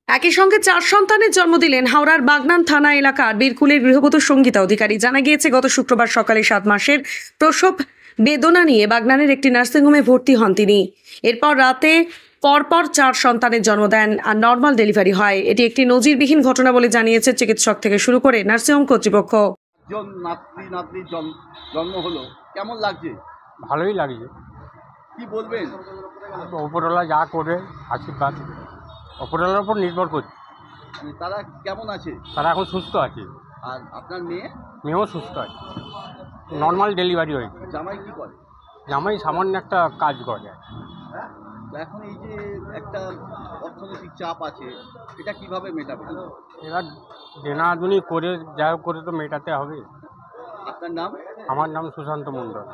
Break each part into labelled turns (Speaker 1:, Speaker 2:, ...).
Speaker 1: একই সঙ্গে 4 সন্তানের জন্ম দিলেন হাওড়ার বাগনান থানা এলাকার বীরকুলের গৃহবধূ সঙ্গীতা অধিকারী। জানা গিয়েছে গত শুক্রবার সকালে 7 মাসের প্রসব বেদনা নিয়ে বাগনানের একটি নার্সিংহোমে ভর্তি হন তিনি। এরপর রাতে পরপর 4 সন্তানের জন্ম দেন আর নর্মাল ডেলিভারি হয়। এটি একটি নজিরবিহীন ঘটনা বলে জানিয়েছে চিকিৎসক থেকে শুরু করে নার্সিংহোম কর্তৃপক্ষ।
Speaker 2: জন্ম হলো, কেমন লাগছে?
Speaker 3: ভালোই লাগছে।
Speaker 2: কি বলবেন?
Speaker 3: ওপরওয়ালা যা করে আশীর্বাদ ওপরওয়ালার উপর নির্ভর করছে।
Speaker 2: তারা কেমন আছে?
Speaker 3: তারা এখন সুস্থ আছে।
Speaker 2: আর আপনার মেয়ে?
Speaker 3: মেয়েও সুস্থ আছে, নর্মাল ডেলিভারি হয়েছে।
Speaker 2: জামাই কি করে?
Speaker 3: জামাই সামান্য একটা কাজ করে।
Speaker 2: এখন এই যে একটা অর্থনৈতিক চাপ আছে, এটা কিভাবে মেটাবে?
Speaker 3: এবার দেনাদুনি করে যা করে তো মেটাতে হবে।
Speaker 2: আপনার নাম?
Speaker 3: আমার নাম সুশান্ত মণ্ডল,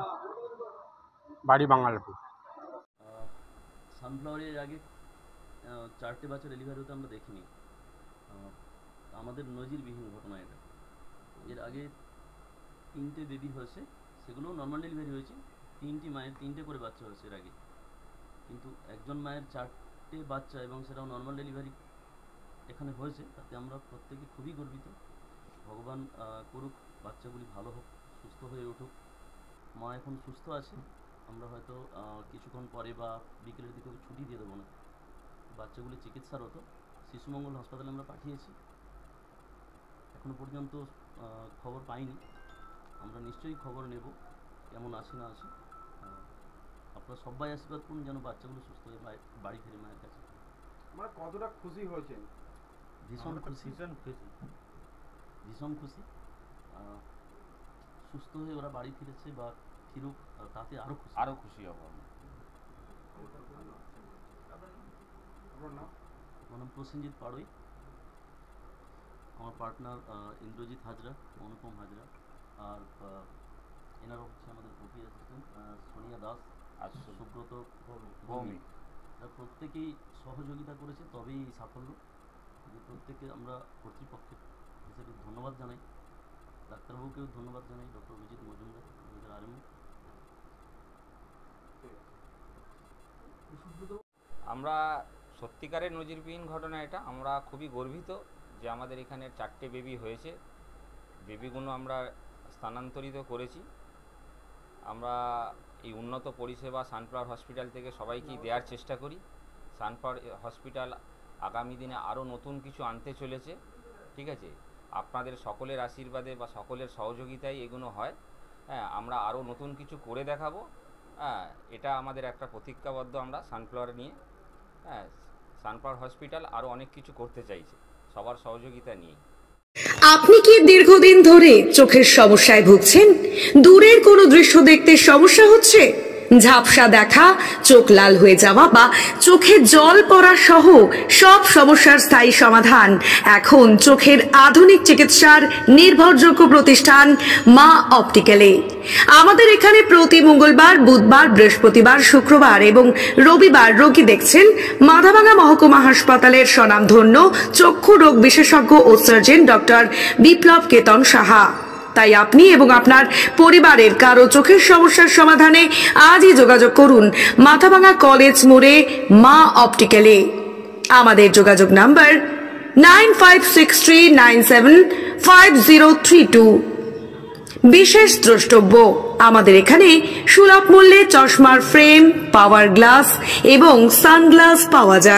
Speaker 3: বাড়ি বাঙালপুর।
Speaker 4: সানফ্লাওয়ারের আগে 4টে বাচ্চা ডেলিভারি হতে আমরা দেখিনি। আমাদের নজিরবিহীন ঘটনা এটা। এর আগে 3টে বেবি হয়েছে, সেগুলো নর্মাল ডেলিভারি হয়েছে। 3টি মায়ের 3টে করে বাচ্চা হয়েছে এর আগে, কিন্তু একজন মায়ের 4টে বাচ্চা এবং সেটাও নর্মাল ডেলিভারি এখানে হয়েছে। তাতে আমরা প্রত্যেকে খুবই গর্বিত। ভগবান করুক বাচ্চাগুলি ভালো হোক, সুস্থ হয়ে উঠুক। মা এখন সুস্থ আছে। আমরা হয়তো কিছুক্ষণ পরে বা বিকেলের দিকে ছুটি দিয়ে দেবো না, বাচ্চাগুলি চিকিৎসারত শিশুমঙ্গল হাসপাতালে আমরা পাঠিয়েছি। এখনো পর্যন্ত খবর পাইনি, আমরা নিশ্চয়ই খবর নেব কেমন আছে না আছে। আপনারা সবাই আশীর্বাদ করুন যেন বাচ্চাগুলো সুস্থ হয়ে বাড়ি ফিরে মায়ের কাছে।
Speaker 5: আমরা কতটা খুশি হয়েছেন?
Speaker 4: ভীষণ খুশি, ভীষণ খুশি। সুস্থ হয়ে ওরা বাড়ি ফিরেছে বা ফিরুক, তাতে আরও খুশি হব আমরা। আমার নাম প্রসেনজিৎ পাড়ই, আমার পার্টনার ইন্দ্রজিৎ হাজরা, অনুপম হাজরা, আর এনারা হচ্ছে আমাদের ওপি অ্যাসিস্ট্যান্ট সোনিয়া দাস আর সুব্রত ভৌমিক। প্রত্যেকেই সহযোগিতা করেছে, তবেই এই সাফল্য। প্রত্যেকে আমরা কর্তৃপক্ষের হিসেবে ধন্যবাদ জানাই, ডাক্তারবাবুকেও ধন্যবাদ জানাই, ডক্টর অভিজিৎ মজুমদার আমাদের আরএমও।
Speaker 6: আমরা সত্যিকারের নজিরবিহীন ঘটনা এটা। আমরা খুবই গর্বিত যে আমাদের এখানে 4টে বেবি হয়েছে। বেবিগুলো আমরা স্থানান্তরিত করেছি। আমরা এই উন্নত পরিষেবা সানফ্লাওয়ার হসপিটাল থেকে সবাইকেই দেওয়ার চেষ্টা করি। সানফ্লাওয়ার হসপিটাল আগামী দিনে আরও নতুন কিছু আনতে চলেছে, ঠিক আছে? আপনাদের সকলের আশীর্বাদে বা সকলের সহযোগিতায় এগুলো হয়। হ্যাঁ, আমরা আরও নতুন কিছু করে দেখাবো। হ্যাঁ, এটা আমাদের একটা প্রতিজ্ঞাবদ্ধ আমরা সানফ্লাওয়ার নিয়ে। হ্যাঁ, সানফ্লাওয়ার হসপিটাল আরও অনেক কিছু করতে চাইছে সবার সহযোগিতা নিয়ে।
Speaker 1: আপনি কি দীর্ঘদিন ধরে চোখের সমস্যায় ভুগছেন? দূরের কোনো দৃশ্য দেখতে সমস্যা হচ্ছে? ঝাপসা দেখা, চোখ লাল হয়ে যাওয়া বা চোখে জল পড়া সহ সব সমস্যার স্থায়ী সমাধান এখন চোখের আধুনিক চিকিৎসার নির্ভরযোগ্য প্রতিষ্ঠান মা অপটিক্যালে। আমাদের এখানে প্রতি মঙ্গলবার, বুধবার, বৃহস্পতিবার, শুক্রবার এবং রবিবার রোগী দেখছেন মাথাভাঙা মহকুমা হাসপাতালের স্বনামধন্য চক্ষু রোগ বিশেষজ্ঞ ও সার্জন ডক্টর বিপ্লব কেতন সাহা। তাই আপনি এবং আপনার পরিবারের কারো চোখের সমস্যার সমাধানে আজই যোগাযোগ করুন মাথাভাঙা কলেজ মোড়ে মা অপটিক্যালে। আমাদের যোগাযোগ নাম্বার 9563975032। বিশেষ দ্রষ্টব্য, আমাদের এখানে সুলভ মূল্যে চশমার ফ্রেম, পাওয়ার গ্লাস এবং সানগ্লাস পাওয়া যায়।